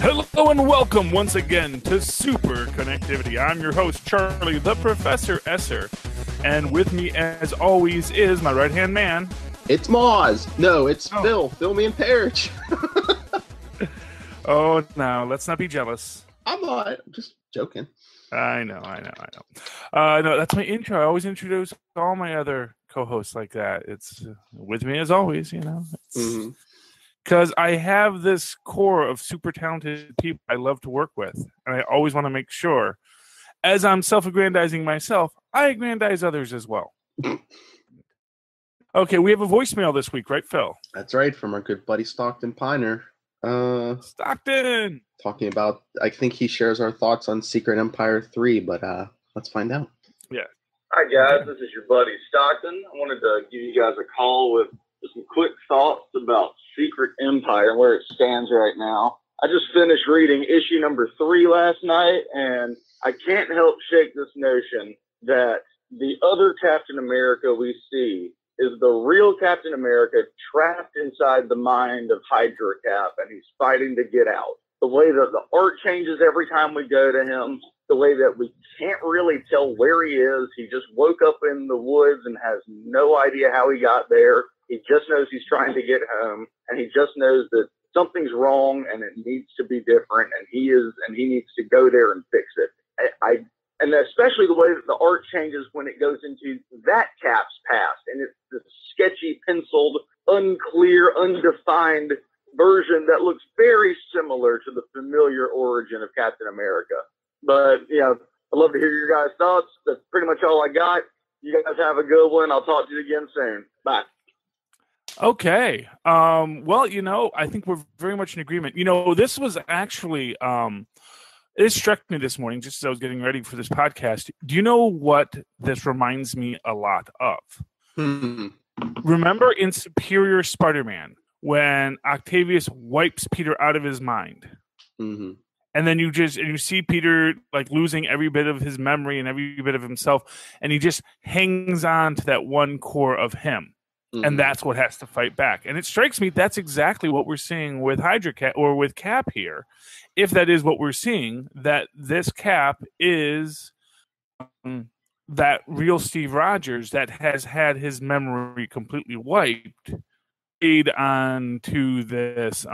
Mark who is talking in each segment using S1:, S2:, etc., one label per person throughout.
S1: Hello and welcome once again to Superconnectivity. I'm your host, Charlie, the Professor Esser. And with me, as always, is my right-hand man.
S2: It's Moz. No, it's Phil. Phil me and Parrish.
S1: Oh, no, let's not be jealous.
S2: I'm not. I'm just joking.
S1: I know. No, that's my intro. I always introduce all my other co-hosts like that. It's with me as always, you know. Because I have this core of super talented people I love to work with. And I always want to make sure, as I'm self-aggrandizing myself, I aggrandize others as well. Okay, we have a voicemail this week, right, Phil?
S2: That's right, from our good buddy Stockton Piner.
S1: Stockton!
S2: Talking about, I think he shares our thoughts on Secret Empire 3, but let's find out.
S1: Yeah.
S3: Hi, guys. This is your buddy Stockton. I wanted to give you guys a call with some quick thoughts about Secret Empire and where it stands right now. I just finished reading issue number 3 last night, and I can't help shake this notion that the other Captain America we see is the real Captain America trapped inside the mind of Hydra Cap, and he's fighting to get out. The way that the art changes every time we go to him, the way that we can't really tell where he is. He just woke up in the woods and has no idea how he got there. He just knows he's trying to get home, and he just knows that something's wrong and it needs to be different, and he needs to go there and fix it. And especially the way that the art changes when it goes into that Cap's past, and it's this sketchy, penciled, unclear, undefined version that looks very similar to the familiar origin of Captain America. But, I'd love to hear your guys' thoughts. That's pretty much all I got. You guys have a good one. I'll talk to you again soon. Bye.
S1: Okay. Well, I think we're very much in agreement. This was actually, it struck me this morning just as I was getting ready for this podcast. Do you know what this reminds me a lot of? Remember in Superior Spider-Man when Octavius wipes Peter out of his mind?
S2: Mm-hmm.
S1: And then you see Peter like losing every bit of his memory and every bit of himself, and he just hangs on to that one core of him. And that's what has to fight back. And it strikes me that's exactly what we're seeing with Hydra Cap or with Cap here. If that is what we're seeing, that this Cap is that real Steve Rogers that has had his memory completely wiped, aid on to this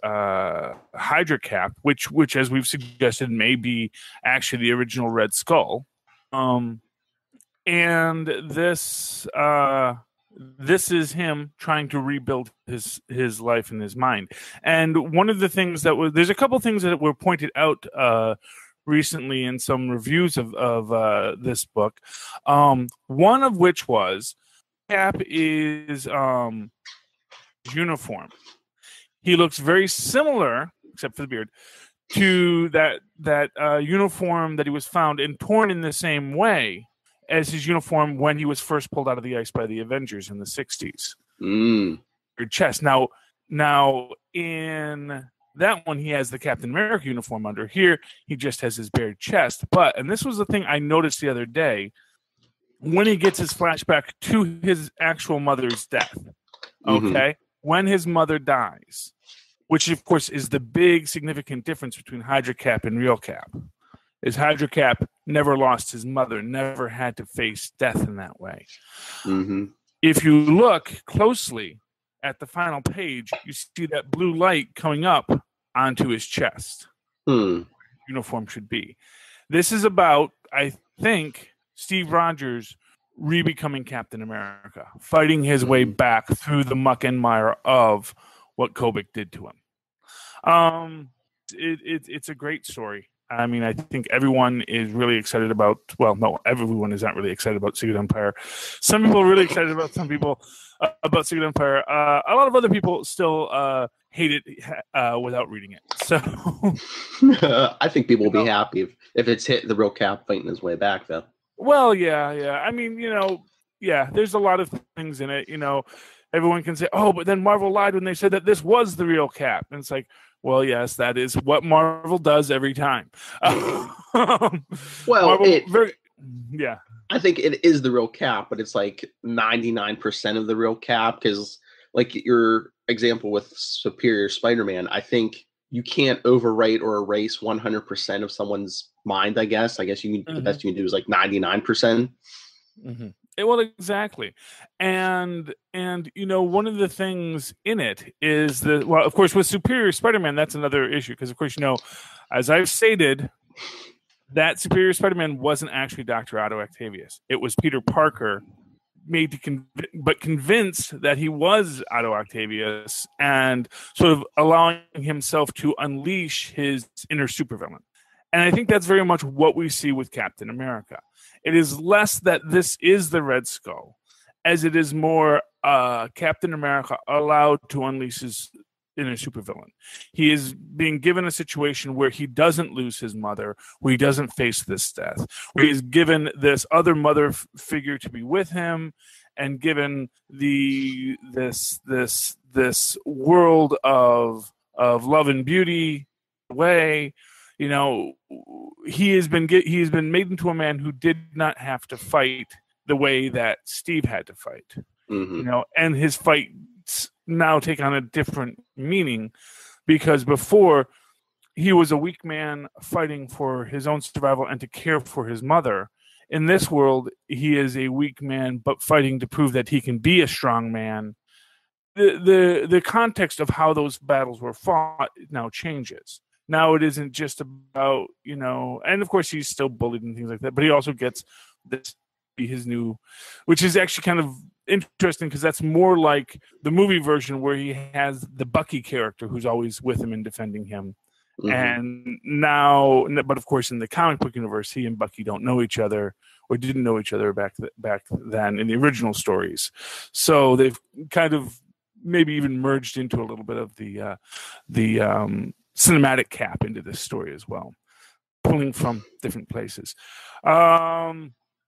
S1: Hydra Cap, which as we've suggested may be actually the original Red Skull. And this is him trying to rebuild his life and his mind. And one of the things there's a couple things that were pointed out recently in some reviews of this book. One of which was Cap is uniform. He looks very similar, except for the beard, to that uniform that he was found and torn in the same way as his uniform when he was first pulled out of the ice by the Avengers in the 60s. Your chest. Now, in that one, he has the Captain America uniform under. Here, he just has his bare chest. And this was the thing I noticed the other day, when he gets his flashback to his actual mother's death, okay? When his mother dies, which, of course, is the big significant difference between Hydra Cap and Real Cap. Is Hydra Cap never lost his mother, never had to face death in that way. If you look closely at the final page, you see that blue light coming up onto his chest. Uniform should be. This is about, I think, Steve Rogers re-becoming Captain America, fighting his way back through the muck and mire of what Kobik did to him. It's a great story. I mean, I think everyone is really excited about. Well, no, everyone is not really excited about Secret Empire. Some people are really excited about. Some people about Secret Empire. A lot of other people still hate it without reading it. So,
S2: I think people will be happy if it's hit the real Cap fighting his way back, though.
S1: Well, yeah. I mean, there's a lot of things in it. Everyone can say, "Oh, but then Marvel lied when they said that this was the real Cap," and it's like. Well, yes, that is what Marvel does every time.
S2: Yeah. I think it is the real Cap, but it's like 99% of the real Cap because, like your example with Superior Spider-Man, I think you can't overwrite or erase 100% of someone's mind. I guess you can, the best you can do is like 99%.
S1: Well, exactly, and one of the things in it is that, well, of course, with Superior Spider-Man, that's another issue because, of course, as I've stated, that Superior Spider-Man wasn't actually Dr. Otto Octavius. It was Peter Parker made to convinced that he was Otto Octavius and sort of allowing himself to unleash his inner supervillain. And I think that's very much what we see with Captain America. It is less that this is the Red Skull, as it is more Captain America allowed to unleash his inner supervillain. He is being given a situation where he doesn't lose his mother, where he doesn't face this death, where he's given this other mother figure to be with him, and given this world of love and beauty way. He has been made into a man who did not have to fight the way that Steve had to fight. And his fights now take on a different meaning, because before he was a weak man fighting for his own survival and to care for his mother. In this world, he is a weak man but fighting to prove that he can be a strong man. The context of how those battles were fought now changes. Now it isn't just about, and of course he's still bullied and things like that, but he also gets this his new, which is actually kind of interesting because that's more like the movie version where he has the Bucky character who's always with him and defending him. And now, but of course in the comic book universe, he and Bucky don't know each other or didn't know each other back then in the original stories. So they've kind of maybe even merged into a little bit of the cinematic cap into this story as well, pulling from different places.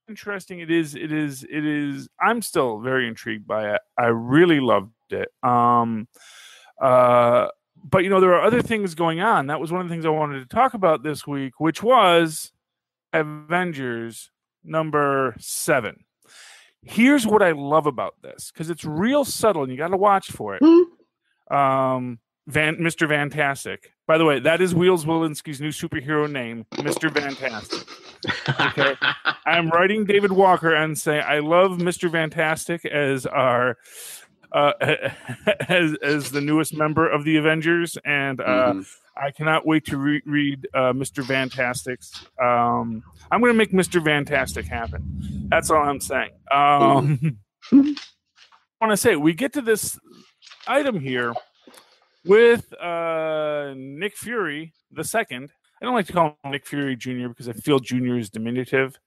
S1: Interesting. It is. I'm still very intrigued by it. I really loved it. But there are other things going on. That was one of the things I wanted to talk about this week, which was Avengers number 7. Here's what I love about this, because it's real subtle and you got to watch for it. Mr. Fantastic. By the way, that is Wheels Walensky's new superhero name, Mr. Fantastic. Okay, I'm writing David Walker and say I love Mr. Fantastic as our as the newest member of the Avengers, and I cannot wait to read Mr. Fantastic's. I'm going to make Mr. Fantastic happen. That's all I'm saying. I want to say we get to this item here with Nick Fury the second. I don't like to call him Nick Fury Jr. because I feel Jr. is diminutive.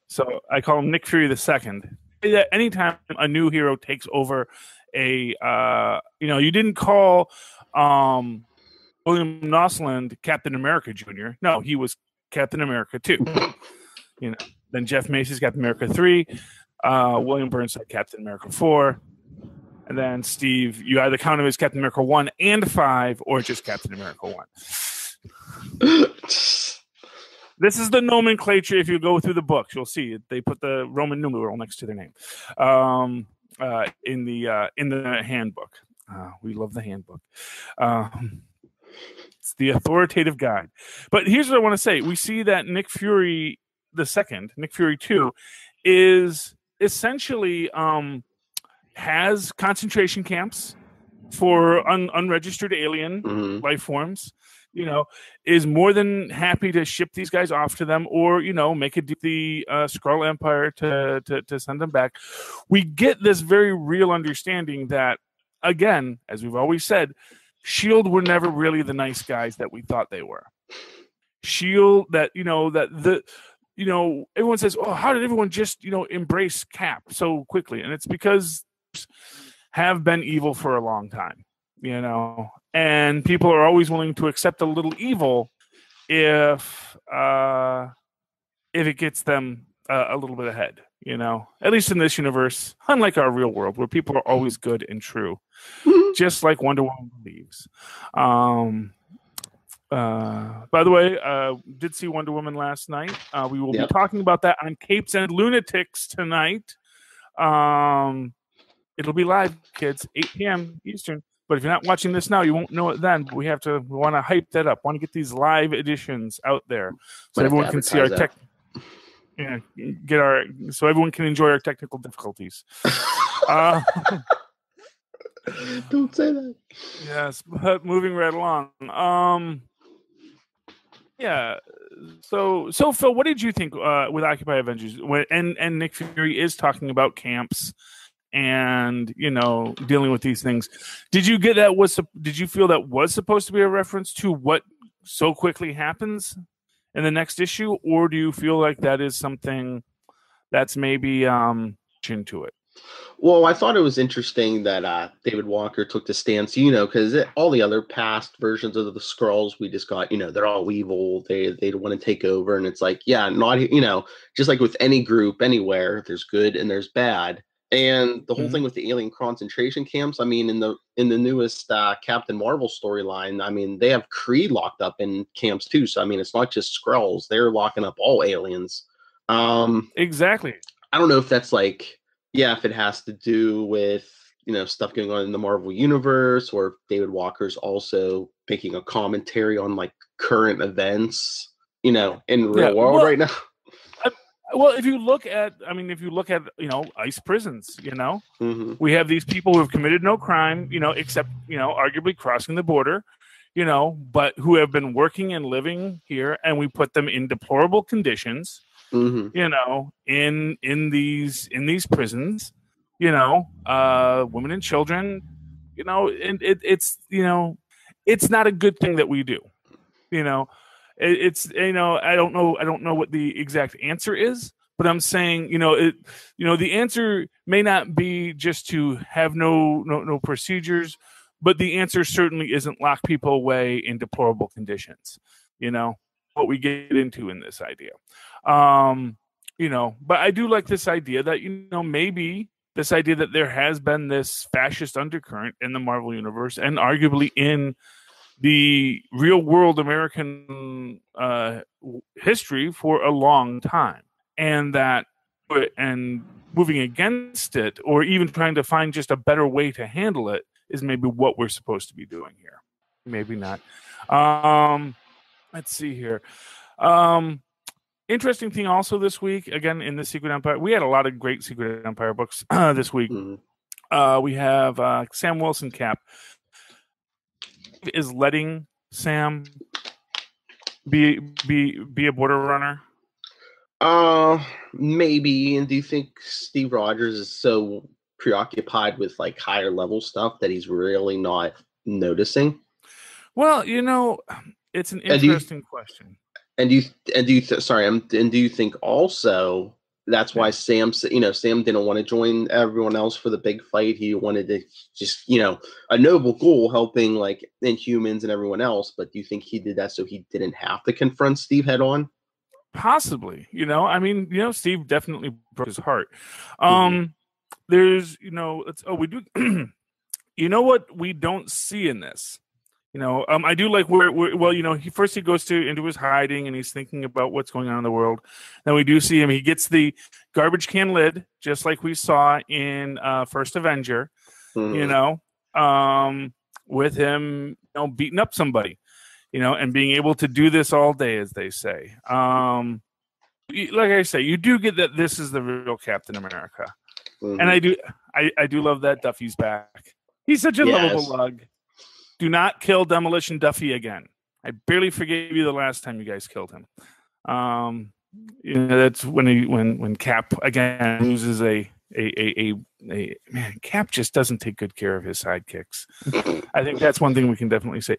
S1: So I call him Nick Fury the second. Anytime a new hero takes over you didn't call William Nosland Captain America Jr. No, he was Captain America 2. Then Jeff Macy's Captain America 3. William Burnside Captain America 4. And then Steve, you either count him as Captain America 1 and 5 or just Captain America 1. This is the nomenclature. If you go through the books, you'll see they put the Roman numeral next to their name in the handbook. We love the handbook. It's the authoritative guide. But here's what I want to say. We see that Nick Fury the second, Nick Fury 2, is essentially has concentration camps for unregistered alien life forms. Is more than happy to ship these guys off to them, or make it the Skrull Empire to send them back. We get this very real understanding that, again, as we've always said, S.H.I.E.L.D. were never really the nice guys that we thought they were. S.H.I.E.L.D. Everyone says, "Oh, how did everyone just embrace Cap so quickly?" And it's because have been evil for a long time. And people are always willing to accept a little evil if it gets them a little bit ahead, at least in this universe, unlike our real world where people are always good and true, just like Wonder Woman believes. By the way, did see Wonder Woman last night. We will be talking about that on Capes and Lunatics tonight. It'll be live, kids, 8 p.m. Eastern. But if you're not watching this now, you won't know it then. But we want to hype that up. Want to get these live editions out there so everyone can see our tech. Yeah, so everyone can enjoy our technical difficulties.
S2: Don't say that.
S1: Yes, but moving right along. Yeah. So Phil, what did you think with Occupy Avengers? And Nick Fury is talking about camps and dealing with these things. Did you get that? Did you feel that was supposed to be a reference to what so quickly happens in the next issue, or do you feel like that is something that's maybe into it?
S2: Well, I thought it was interesting that David Walker took the stance, because all the other past versions of the Skrulls, we just got, they're all evil. They want to take over, and it's like, yeah, not, just like with any group anywhere, there's good and there's bad. And the whole thing with the alien concentration camps, I mean, in the newest Captain Marvel storyline, I mean, they have Kree locked up in camps too. So I mean, it's not just Skrulls; they're locking up all aliens.
S1: Exactly.
S2: I don't know if that's like, if it has to do with stuff going on in the Marvel universe, or if David Walker's also making a commentary on like current events, in real world right now.
S1: Well, if you look at ICE prisons, we have these people who have committed no crime, except, arguably crossing the border, but who have been working and living here, and we put them in deplorable conditions, in these prisons, women and children, and it's not a good thing that we do, It's I don't know what the exact answer is, but I'm saying the answer may not be just to have no procedures, but the answer certainly isn't lock people away in deplorable conditions. What we get into in this idea, but I do like this idea that maybe this idea that there has been this fascist undercurrent in the Marvel universe and arguably in the real world American history for a long time, and moving against it, or even trying to find just a better way to handle it, is maybe what we're supposed to be doing here. Maybe not. Let's see here. Interesting thing also this week, again in the Secret Empire, we had a lot of great Secret Empire books this week. We have Sam Wilson Cap is letting Sam be a border runner?
S2: Maybe. And do you think Steve Rogers is so preoccupied with like higher level stuff that he's really not noticing?
S1: Well, it's an interesting question.
S2: And do you think also that's why Sam didn't want to join everyone else for the big fight? He wanted to just, a noble goal, helping like Inhumans and everyone else. But do you think he did that so he didn't have to confront Steve head on?
S1: Possibly. Steve definitely broke his heart. There's, we do. What we don't see in this. I do like he goes into his hiding and he's thinking about what's going on in the world. Then we do see him. He gets the garbage can lid, just like we saw in First Avenger, with him, beating up somebody, and being able to do this all day, as they say. Like I say, you do get that this is the real Captain America. And I do love that Duffy's back. He's such a lovable lug. Do not kill Demolition Duffy again. I barely forgave you the last time you guys killed him. That's when Cap again loses a man. Cap just doesn't take good care of his sidekicks. I think that's one thing we can definitely say.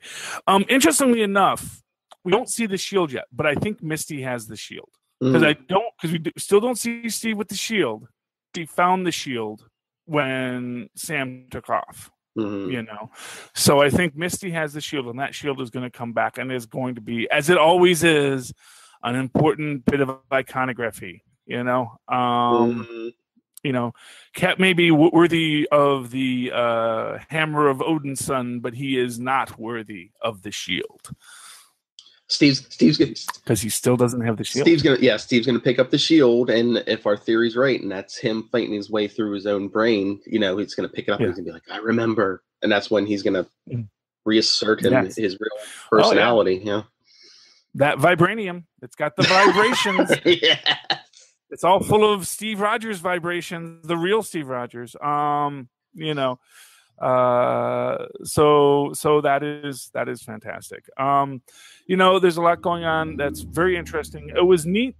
S1: Interestingly enough, we don't see the shield yet, but I think Misty has the shield because still don't see Steve with the shield. He found the shield when Sam took off. So I think Misty has the shield, and that shield is going to come back and is going to be, as it always is, an important bit of iconography. Cap may be worthy of the hammer of Odin's son, but he is not worthy of the shield.
S2: Steve's gonna,
S1: because he still doesn't have the shield.
S2: Steve's gonna pick up the shield, and if our theory's right, and that's him fighting his way through his own brain, he's gonna pick it up and he's gonna be like, I remember, and that's when he's gonna reassert his real personality.
S1: That vibranium, it's got the vibrations.
S2: Yeah.
S1: It's all full of Steve Rogers vibrations, the real Steve Rogers. So that is fantastic. There's a lot going on that's very interesting. It was neat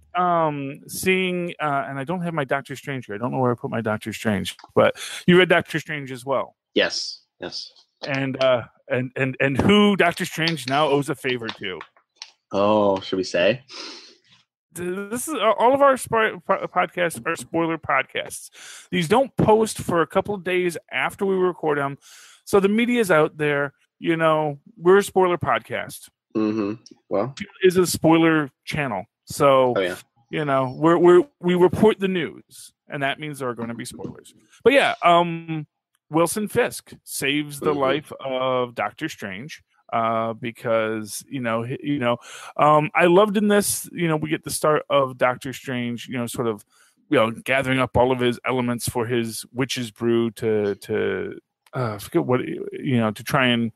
S1: seeing, and I don't have my Doctor Strange here. I don't know where I put my Doctor Strange, but you read Doctor Strange as well.
S2: Yes.
S1: And who Doctor Strange now owes a favor to?
S2: Oh, should we say?
S1: This is all of our podcasts are spoiler podcasts. These don't post for a couple of days after we record them, so the media is out there. We're a spoiler podcast.
S2: Mm-hmm. Well,
S1: is a spoiler channel, so we report the news, and that means there are going to be spoilers. But Wilson Fisk saves the life of Doctor Strange. Because I loved in this, we get the start of Doctor Strange, sort of, gathering up all of his elements for his witch's brew to forget what, to try and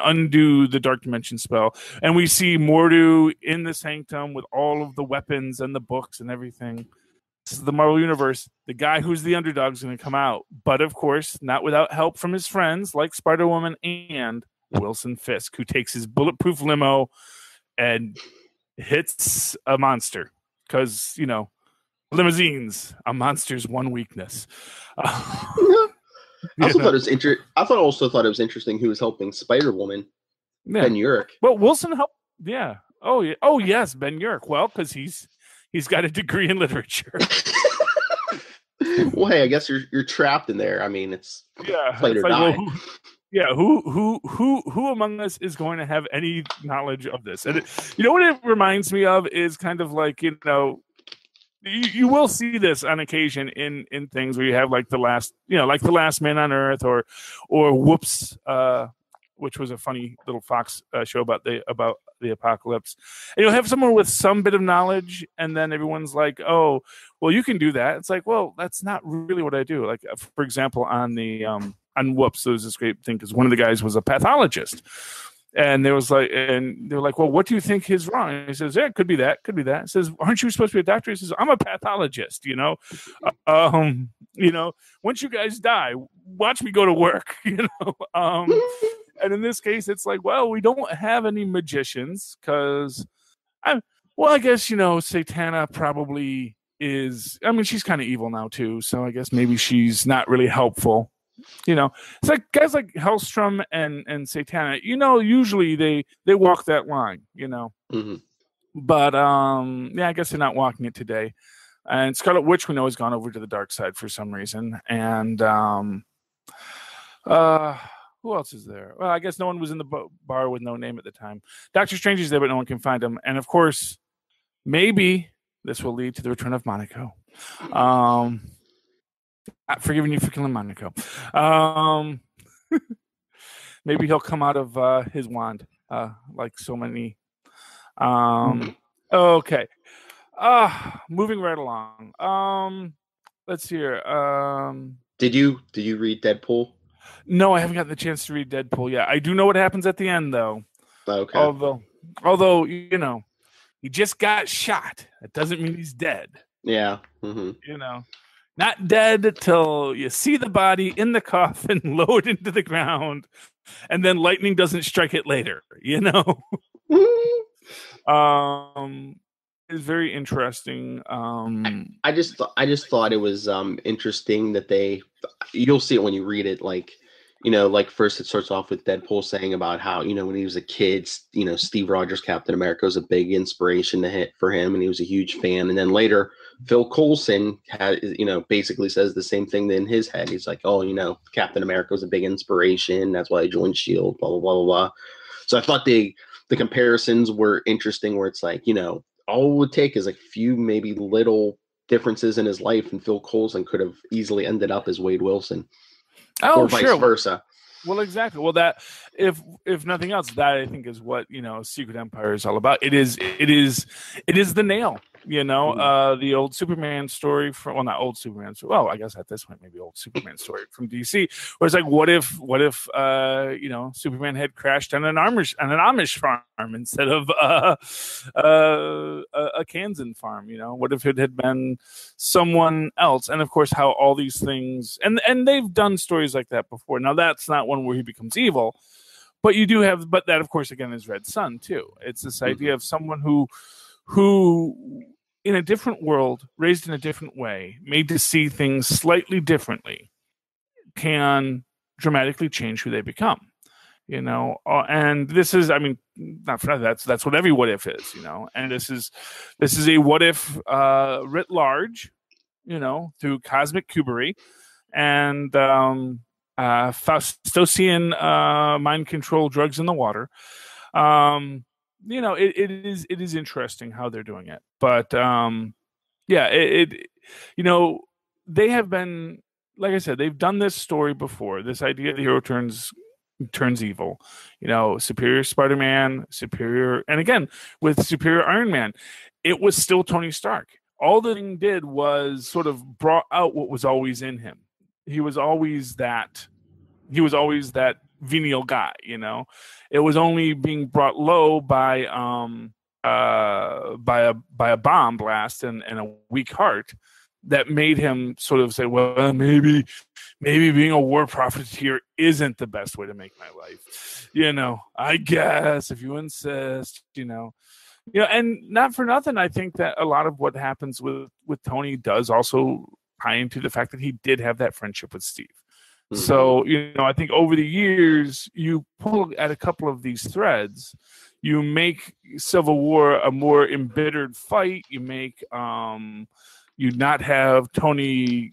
S1: undo the dark dimension spell. And we see Mordo in the sanctum with all of the weapons and the books and everything. This is the Marvel Universe. The guy who's the underdog is going to come out, but of course, not without help from his friends like Spider-Woman and Wilson Fisk, who takes his bulletproof limo and hits a monster because limousines, a monster's one weakness.
S2: I also thought it was interesting who was helping Spider-Woman. Ben Urich.
S1: Well, Wilson helped. Yeah. Oh yeah. Oh yes, Ben Urich. Well, because he's got a degree in literature.
S2: Well, hey, I guess you're trapped in there. I mean, it's fight or die. Who
S1: among us is going to have any knowledge of this? And what it reminds me of is kind of like, you will see this on occasion in things where you have like the last Man on Earth or Whoops, which was a funny little Fox show about the apocalypse. And you'll have someone with some bit of knowledge, and then everyone's like, "Oh, well, you can do that." It's like, well, that's not really what I do. Like, for example, on Whoops, there was this great thing because one of the guys was a pathologist, and they were like, well, what do you think is wrong? And he says, yeah, it could be that. He says, aren't you supposed to be a doctor? He says, I'm a pathologist. Once you guys die, watch me go to work. And in this case, it's like, well, we don't have any magicians because, I guess Satana probably is. I mean, she's kind of evil now too, so I guess maybe she's not really helpful. It's like guys like Hellstrom and Satana, usually they walk that line,
S2: Mm-hmm.
S1: But I guess they're not walking it today. And Scarlet Witch, we know, has gone over to the dark side for some reason. And who else is there? Well, I guess no one was in the bar with no name at the time. Doctor Strange is there, but no one can find him. And of course, maybe this will lead to the return of Monaco. Not forgiving you for killing Monaco. Maybe he'll come out of his wand, like so many. Okay. Moving right along. Let's see here.
S2: Did you read Deadpool?
S1: No, I haven't gotten the chance to read Deadpool yet. I do know what happens at the end, though.
S2: Okay.
S1: Although he just got shot. That doesn't mean he's dead.
S2: Yeah. Mm-hmm.
S1: Not dead till you see the body in the coffin, lowered into the ground, and then lightning doesn't strike it later. It's very interesting.
S2: I just thought it was interesting that you'll see it when you read it. Like first it starts off with Deadpool saying about how when he was a kid, Steve Rogers, Captain America, was a big inspiration for him, and he was a huge fan. And then later, Phil Coulson basically says the same thing in his head. He's like, oh, Captain America was a big inspiration. That's why I joined S.H.I.E.L.D., blah, blah, blah, blah, blah. So I thought the comparisons were interesting where it's like, all it would take is a few maybe little differences in his life, and Phil Coulson could have easily ended up as Wade Wilson.
S1: Oh,
S2: or vice versa.
S1: Well, exactly. Well, that if nothing else, that I think is what Secret Empire is all about. It is the nail. The old Superman story from not old Superman. Well, I guess at this point maybe old Superman story from DC, where it's like, what if Superman had crashed on an Amish farm instead of a Kansan farm? What if it had been someone else? And of course, how all these things and they've done stories like that before. Now that's not one where he becomes evil, but you do have. But that, of course, again is Red Sun too. It's this idea of someone who in a different world, raised in a different way, made to see things slightly differently, can dramatically change who they become. And this is, I mean, not for that's what every what if is, and this is a what if writ large, through cosmic cubery and Faustosian mind control drugs in the water. It is interesting how they're doing it, but they have been, like I said, they've done this story before. This idea the hero turns evil, superior Spider-Man, superior, and again with superior Iron Man, it was still Tony Stark. All the thing did was sort of brought out what was always in him. He was always that venial guy, It was only being brought low by a bomb blast and a weak heart that made him sort of say, well, maybe being a war profiteer isn't the best way to make my life. I guess if you insist, and not for nothing, I think that a lot of what happens with Tony does also tie into the fact that he did have that friendship with Steve. Mm-hmm. So, I think over the years, you pull at a couple of these threads, you make Civil War a more embittered fight. You make you not have Tony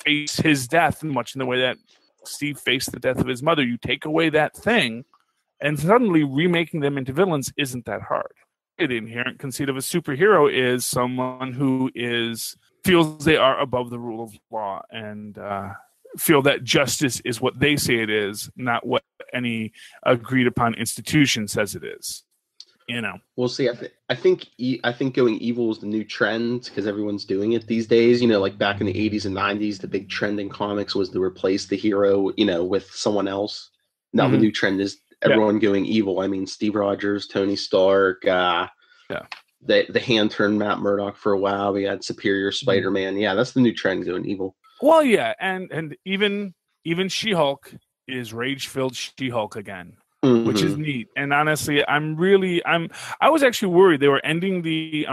S1: face his death much in the way that Steve faced the death of his mother. You take away that thing, and suddenly remaking them into villains isn't that hard. The inherent conceit of a superhero is someone who feels they are above the rule of law and feel that justice is what they say it is, not what any agreed upon institution says it is.
S2: We'll see. I think going evil is the new trend because everyone's doing it these days. Like back in the 80s and 90s, the big trend in comics was to replace the hero, with someone else. Now the new trend is everyone going evil. I mean, Steve Rogers, Tony Stark, the hand turned Matt Murdock for a while. We had Superior Spider-Man. Yeah, that's the new trend, going evil.
S1: Well, yeah, and even She-Hulk is rage-filled She-Hulk again. Mm-hmm. Which is neat. And honestly, I was actually worried they were ending the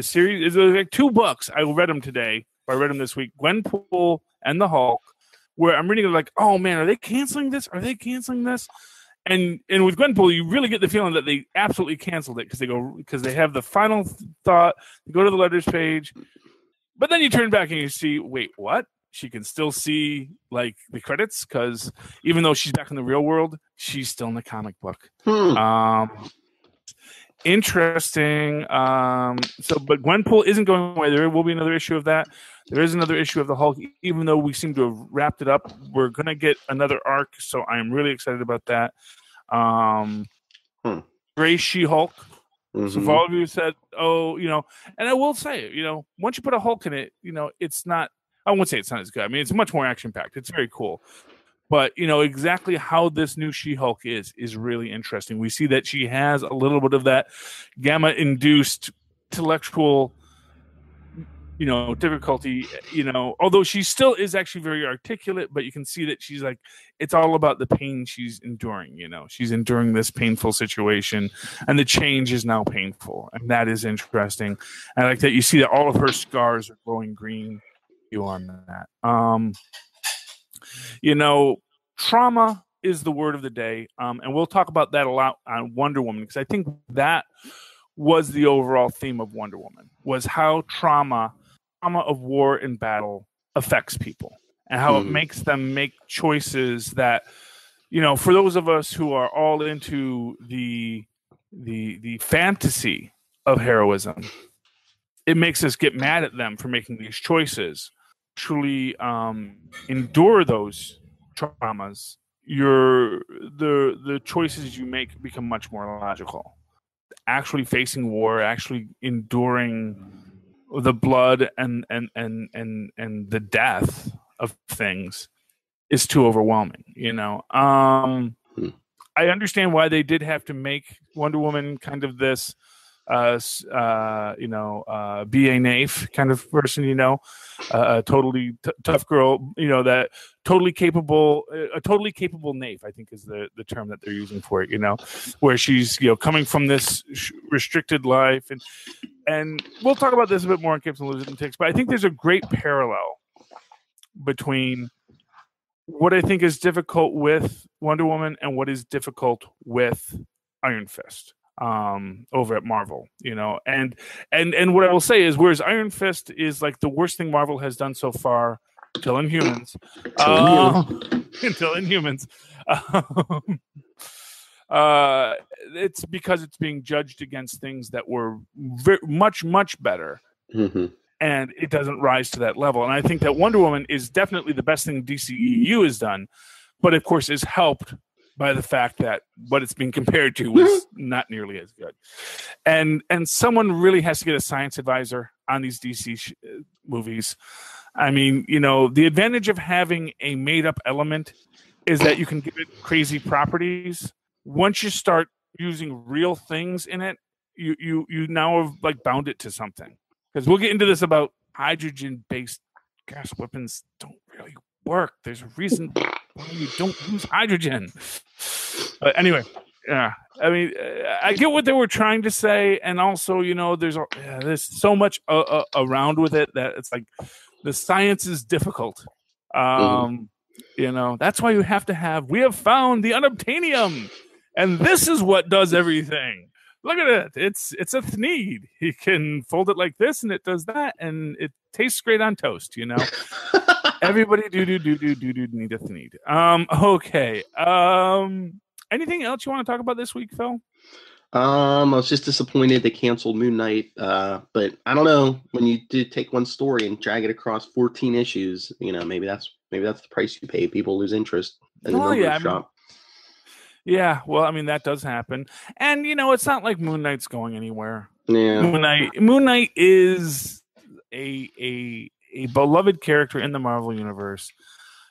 S1: series. There's like 2 books. I read them today. I read them this week. Gwenpool and the Hulk, where I'm reading it like, oh man, are they canceling this? Are they canceling this? And with Gwenpool, you really get the feeling that they absolutely canceled it because they have the final thought. You go to the letters page, but then you turn back and you see, wait, what? She can still see like the credits because even though she's back in the real world, she's still in the comic book. Interesting. But Gwenpool isn't going away. There will be another issue of that. There is another issue of the Hulk, even though we seem to have wrapped it up. We're gonna get another arc, so I am really excited about that. Gray She-Hulk. Mm-hmm. So for all of you who said, and I will say, once you put a Hulk in it, it's not. I won't say it's not as good. I mean, it's much more action-packed. It's very cool. But, exactly how this new She-Hulk is really interesting. We see that she has a little bit of that gamma-induced intellectual, difficulty, although she still is actually very articulate, but you can see that she's like, it's all about the pain she's enduring, She's enduring this painful situation, and the change is now painful, and that is interesting. I like that you see that all of her scars are glowing green. On that, trauma is the word of the day, and we'll talk about that a lot on Wonder Woman because I think that was the overall theme of Wonder Woman, was how trauma of war and battle affects people and how it makes them make choices that, for those of us who are all into the fantasy of heroism, it makes us get mad at them for making these choices. Actually endure those traumas the choices you make become much more logical. Actually facing war, actually enduring the blood and the death of things is too overwhelming, I understand why they did have to make Wonder Woman kind of this BA Naif kind of person, a totally tough girl, that totally capable, a totally capable Naif, I think is the term that they're using for it, where she's, coming from this restricted life. And we'll talk about this a bit more in Capes and Lunatics, but I think there's a great parallel between what I think is difficult with Wonder Woman and what is difficult with Iron Fist over at Marvel, and what I will say is, whereas Iron Fist is like the worst thing Marvel has done so far until Inhumans, it's because it's being judged against things that were much better.
S2: Mm-hmm.
S1: And it doesn't rise to that level. And I think that Wonder Woman is definitely the best thing DCEU has done, but of course is helped by the fact that what it's being compared to was not nearly as good. And someone really has to get a science advisor on these DC movies. I mean, the advantage of having a made-up element is that you can give it crazy properties. Once you start using real things in it, you now have like bound it to something. Because we'll get into this about hydrogen-based gas weapons don't really work. There's a reason why you don't use hydrogen. But anyway, yeah. I mean, I get what they were trying to say, and also, there's so much around with it that it's like the science is difficult. That's why you have to have. We have found the unobtainium, and this is what does everything. Look at it. It's a thneed. He can fold it like this, and it does that, and it tastes great on toast. Everybody do need a thneed. Okay. Anything else you want to talk about this week, Phil?
S2: I was just disappointed they canceled Moon Knight, but I don't know. When you do take one story and drag it across 14 issues, maybe that's the price you pay. People lose interest, and the numbers drop.
S1: Yeah, well, I mean, that does happen. And, it's not like Moon Knight's going anywhere.
S2: Yeah.
S1: Moon Knight is a beloved character in the Marvel Universe,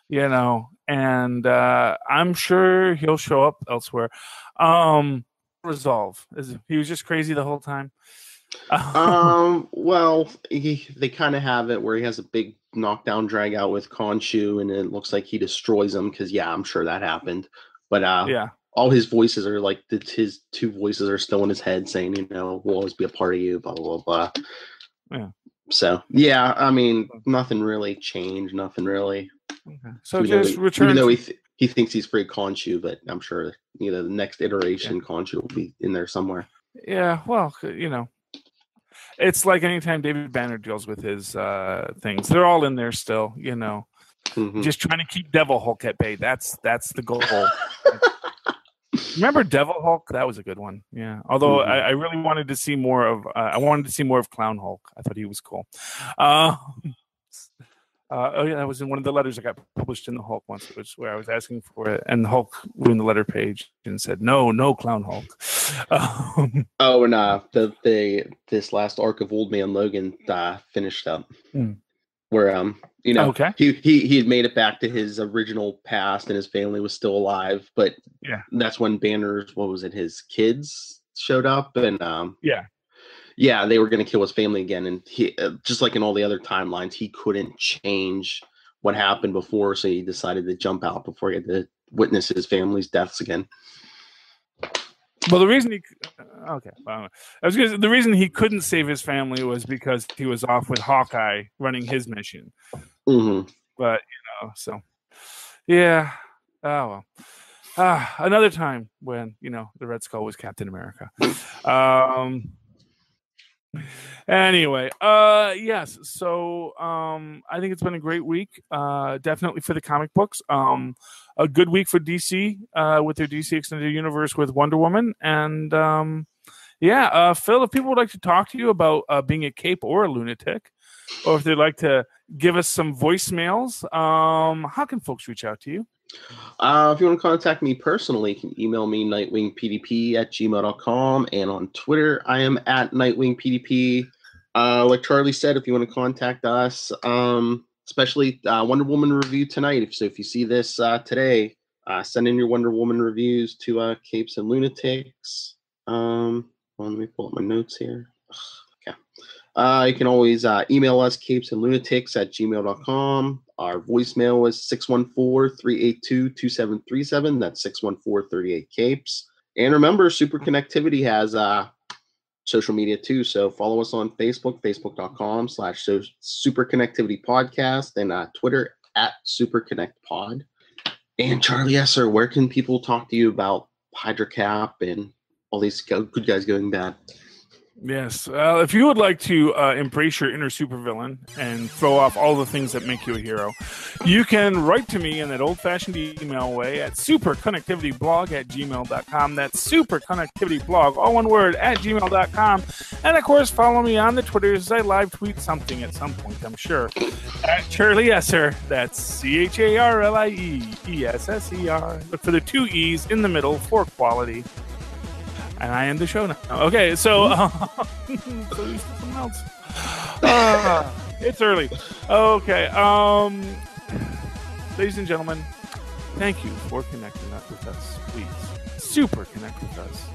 S1: and I'm sure he'll show up elsewhere. Resolve. He was just crazy the whole time.
S2: Well, they kind of have it where he has a big knockdown drag out with Khonshu, and it looks like he destroys him because, I'm sure that happened. But yeah. All his voices are like his two voices are still in his head saying, we'll always be a part of you, blah, blah, blah.
S1: Yeah.
S2: So, I mean, nothing really changed. Nothing really.
S1: Okay. So just return.
S2: Even though he thinks he's free Khonshu, but I'm sure, the next iteration, Khonshu will be in there somewhere.
S1: Yeah. Well, it's like anytime David Banner deals with his things, they're all in there still,
S2: Mm-hmm.
S1: Just trying to keep Devil Hulk at bay. That's the goal. Remember Devil Hulk? That was a good one. Yeah. Although I really wanted to see more of. I wanted to see more of Clown Hulk. I thought he was cool. That was in one of the letters that got published in the Hulk once, which where I was asking for it, and the Hulk ruined the letter page and said, "No, Clown Hulk."
S2: And this last arc of Old Man Logan finished up. Where
S1: okay.
S2: he had made it back to his original past and his family was still alive, but that's when Banner's his kids showed up, and they were going to kill his family again, and he just like in all the other timelines, he couldn't change what happened before, so he decided to jump out before he had to witness his family's deaths again.
S1: Well, the reason the reason he couldn't save his family was because he was off with Hawkeye running his mission.
S2: Mm-hmm.
S1: But yeah. Oh well. Another time when the Red Skull was Captain America. Anyway, yes. So I think it's been a great week. Definitely for the comic books. A good week for DC with their DC Extended Universe with Wonder Woman. And Phil, if people would like to talk to you about being a cape or a lunatic, or if they'd like to give us some voicemails, how can folks reach out to you?
S2: If you want to contact me personally, you can email me nightwingpdp@gmail.com, and on Twitter, I am at nightwingpdp. Like Charlie said, if you want to contact us, especially Wonder Woman review tonight. So if you see this today, send in your Wonder Woman reviews to Capes and Lunatics. Let me pull up my notes here. Okay. You can always email us, capesandlunatics@gmail.com. Our voicemail is 614-382-2737. That's 614-38-CAPES. And remember, Superconnectivity has social media too. So follow us on Facebook, facebook.com/Superconnectivity Podcast, and Twitter @SuperConnectPod. And Charlie Esser, where can people talk to you about HydraCap and all these good guys going bad?
S1: Yes. If you would like to embrace your inner supervillain and throw off all the things that make you a hero, you can write to me in that old-fashioned email way at superconnectivityblog@gmail.com. That's superconnectivityblog, all one word, @gmail.com. And, of course, follow me on the Twitters. I live tweet something at some point, I'm sure. At Charlie Esser. That's CharlieEsser. Look for the 2 E's in the middle for quality. And I end the show now. Okay, so someone else. It's early. Okay. Ladies and gentlemen, thank you for connecting with us. Please, super connect with us.